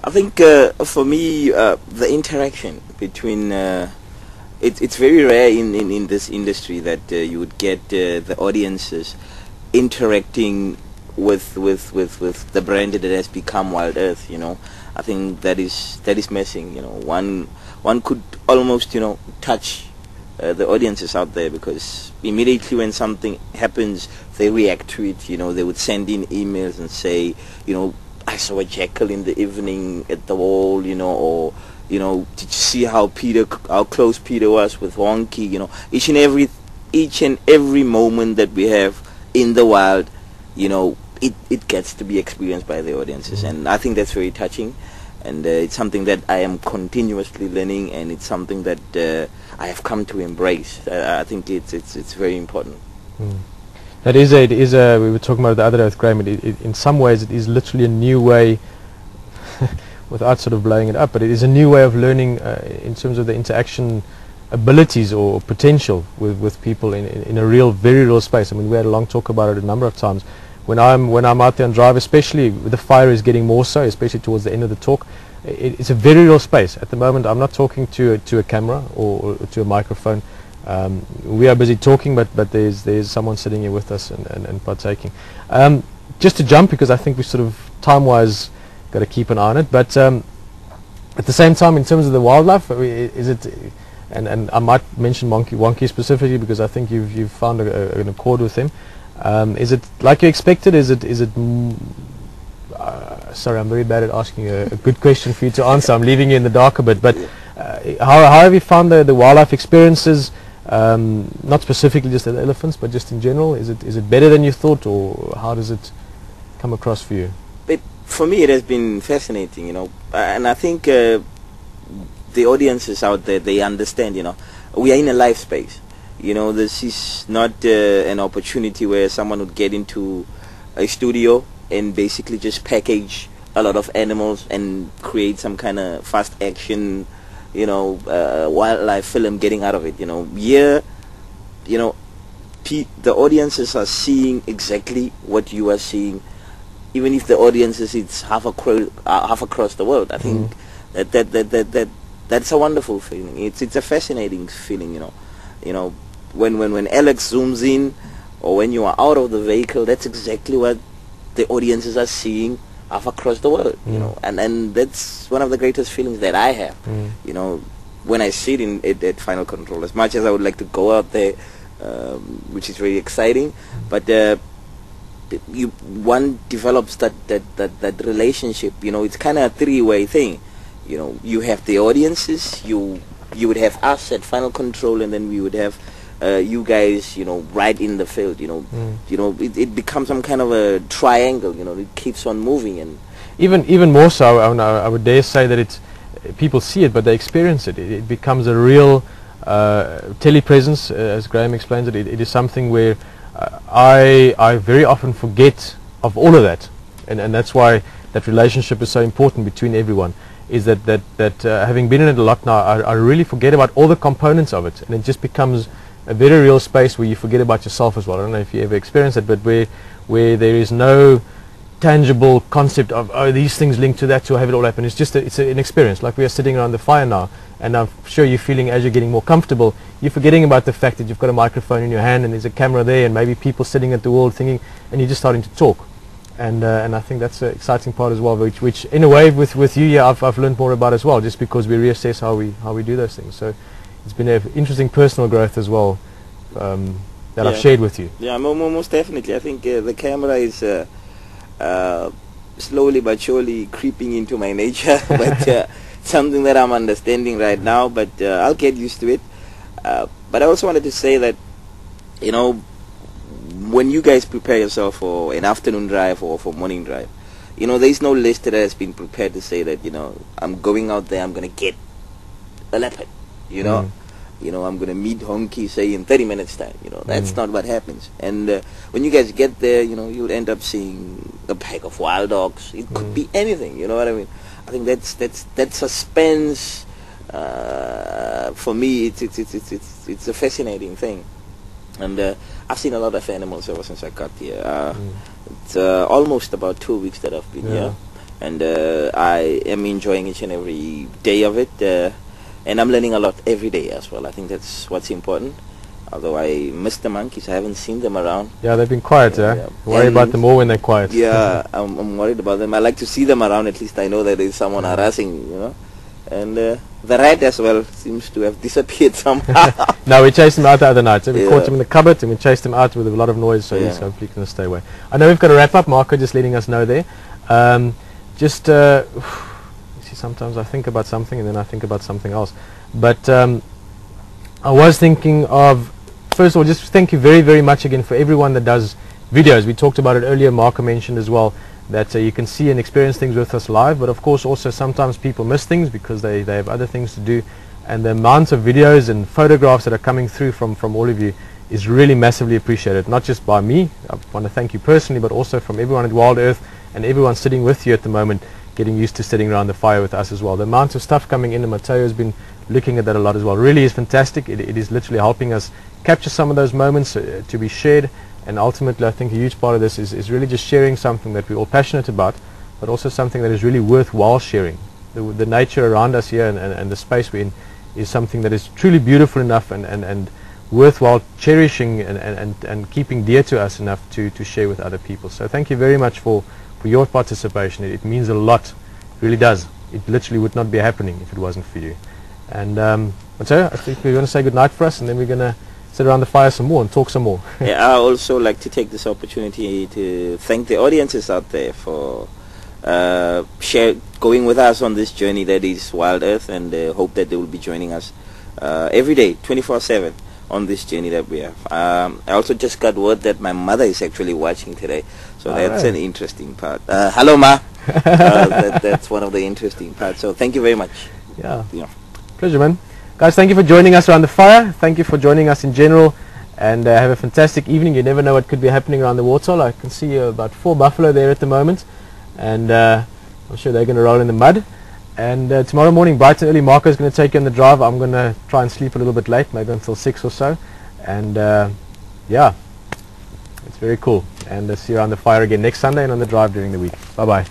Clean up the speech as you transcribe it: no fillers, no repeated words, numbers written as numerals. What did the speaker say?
I think for me, the interaction between it's very rare in this industry that you would get the audiences interacting with the brand that has become Wild Earth. I think that is missing. One could almost touch the audiences out there, because immediately when something happens, they react to it. They would send in emails and say, I saw a jackal in the evening at the wall, or did you see how close Peter was with Wonky? Each and every moment that we have in the wild, it gets to be experienced by the audiences, and I think that's very touching, and it's something that I am continuously learning, and it's something that I have come to embrace. I think it's very important. It is a. We were talking about it the other day with Graham. In some ways, it is literally a new way, without sort of blowing it up, but it is a new way of learning in terms of the interaction abilities or potential with people in a very real space. I mean, we had a long talk about it a number of times. When I'm out there on drive, especially with the fire is getting more so, especially towards the end of the talk, it's a very real space. At the moment, I'm not talking to a camera or to a microphone. We are busy talking, but there's someone sitting here with us and partaking. Just to jump, because I think we sort of time-wise got to keep an eye on it. But at the same time, in terms of the wildlife, is it? And I might mention Wonky specifically, because I think you've found an accord with him. Is it like you expected? Is it? Sorry, I'm very bad at asking a good question for you to answer. I'm leaving you in the dark a bit. But how have you found the wildlife experiences? Not specifically just at elephants, but just in general. Is it better than you thought, or how does it come across for you? For me, it has been fascinating, and I think the audiences out there, they understand. We are in a live space. This is not an opportunity where someone would get into a studio and basically just package a lot of animals and create some kind of fast action, wildlife film getting out of it. Here, the audiences are seeing exactly what you are seeing, even if the audiences it's half across the world. I think that's a wonderful feeling. It's a fascinating feeling. When Alex zooms in, or when you are out of the vehicle, that's exactly what the audiences are seeing half across the world. And that's one of the greatest feelings that I have. When I sit at Final Control, as much as I would like to go out there, which is very exciting, but one develops that relationship. It's kind of a three-way thing. You have the audiences, you would have us at Final Control, and then we would have you guys, right in the field. It becomes some kind of a triangle. It keeps on moving, and even more so. I would dare say that people see it, but they experience it. It becomes a real telepresence, as Graham explains it. It is something where I very often forget of all of that, and that's why that relationship is so important between everyone. Is that having been in it a lot now, I really forget about all the components of it, and it just becomes a very real space where you forget about yourself as well. I don't know if you ever experienced it, but where there is no tangible concept of, oh, these things link to that, to have it all happen. It's just an experience. Like we are sitting around the fire now, and I'm sure you're feeling, as you're getting more comfortable, you're forgetting about the fact that you've got a microphone in your hand and there's a camera there, and maybe people sitting at the wall thinking, and you're just starting to talk. And I think that's an exciting part as well, which in a way with you, I've learned more about as well, just because we reassess how we do those things. So it's been an interesting personal growth as well that I've shared with you. Yeah, most definitely. I think the camera is slowly but surely creeping into my nature, but something that I'm understanding right now. But I'll get used to it. But I also wanted to say that, when you guys prepare yourself for an afternoon drive or for morning drive, there's no list that has been prepared to say that, I'm going out there, I'm going to get a leopard, I'm going to meet Honky, say, in 30 minutes time. That's not what happens. And when you guys get there, you'll end up seeing a pack of wild dogs. It could be anything, you know what I mean? I think that suspense, for me, it's a fascinating thing. And I've seen a lot of animals ever since I got here. It's almost about 2 weeks that I've been here. and I am enjoying each and every day of it, and I'm learning a lot every day as well. I think that's what's important. Although I miss the monkeys, I haven't seen them around. Yeah, they've been quiet, yeah. Worry about them more when they're quiet. Yeah, I'm worried about them. I like to see them around. At least I know that there's someone harassing, you know. And the rat as well seems to have disappeared somehow. No, we chased him out the other night. So we caught him in the cupboard and we chased him out with a lot of noise, so he's hopefully going to stay away. I know we've got to wrap up. Marco just letting us know there. You see, sometimes I think about something and then I think about something else. But I was thinking of, first of all, just thank you very, very much again for everyone that does videos. We talked about it earlier. Marco mentioned as well that you can see and experience things with us live, but of course also sometimes people miss things because they have other things to do, and the amount of videos and photographs that are coming through from all of you is really massively appreciated, not just by me. I want to thank you personally, but also from everyone at Wild Earth and everyone sitting with you at the moment, getting used to sitting around the fire with us as well. The amount of stuff coming in, and Mateo has been looking at that a lot as well, really is fantastic. It is literally helping us capture some of those moments to be shared. And ultimately, I think a huge part of this is really just sharing something that we're all passionate about, but also something that is really worthwhile sharing. The nature around us here and the space we're in is something that is truly beautiful enough and worthwhile cherishing and keeping dear to us enough to share with other people. So thank you very much for your participation. It means a lot. It really does. It literally would not be happening if it wasn't for you. And Mateo, I think we're going to say goodnight for us, and then we're going to sit around the fire some more and talk some more. Yeah, I also like to take this opportunity to thank the audiences out there for going with us on this journey that is Wild Earth, and hope that they will be joining us every day, 24/7, on this journey that we have. I also just got word that my mother is actually watching today, so that's an interesting part. Hello, Ma. That's one of the interesting parts. So thank you very much. Yeah. Pleasure, man. Guys, thank you for joining us around the fire. Thank you for joining us in general, and have a fantastic evening. You never know what could be happening around the waterhole. I can see about 4 buffalo there at the moment, and I'm sure they're going to roll in the mud. And tomorrow morning, bright and early, Marco's going to take you on the drive. I'm going to try and sleep a little bit late, maybe until 6 or so. And yeah, it's very cool. And see you around the fire again next Sunday and on the drive during the week. Bye-bye.